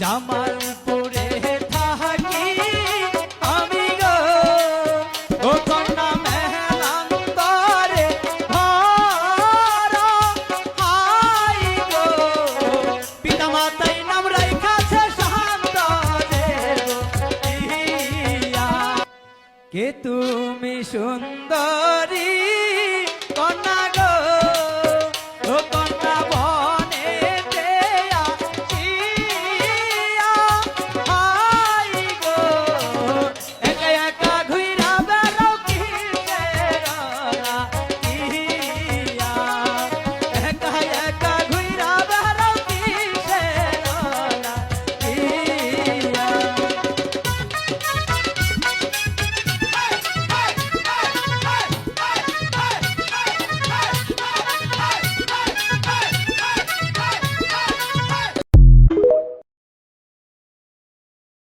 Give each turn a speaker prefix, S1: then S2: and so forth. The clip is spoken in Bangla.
S1: জামালপুরে থাকি আমি গো ও কন্যা মেহলান্তরে ঘর হাই গো পিতা মাতাই নাম রাইখাছে শান্তরে ইয়া কে তুমি সুন্দরী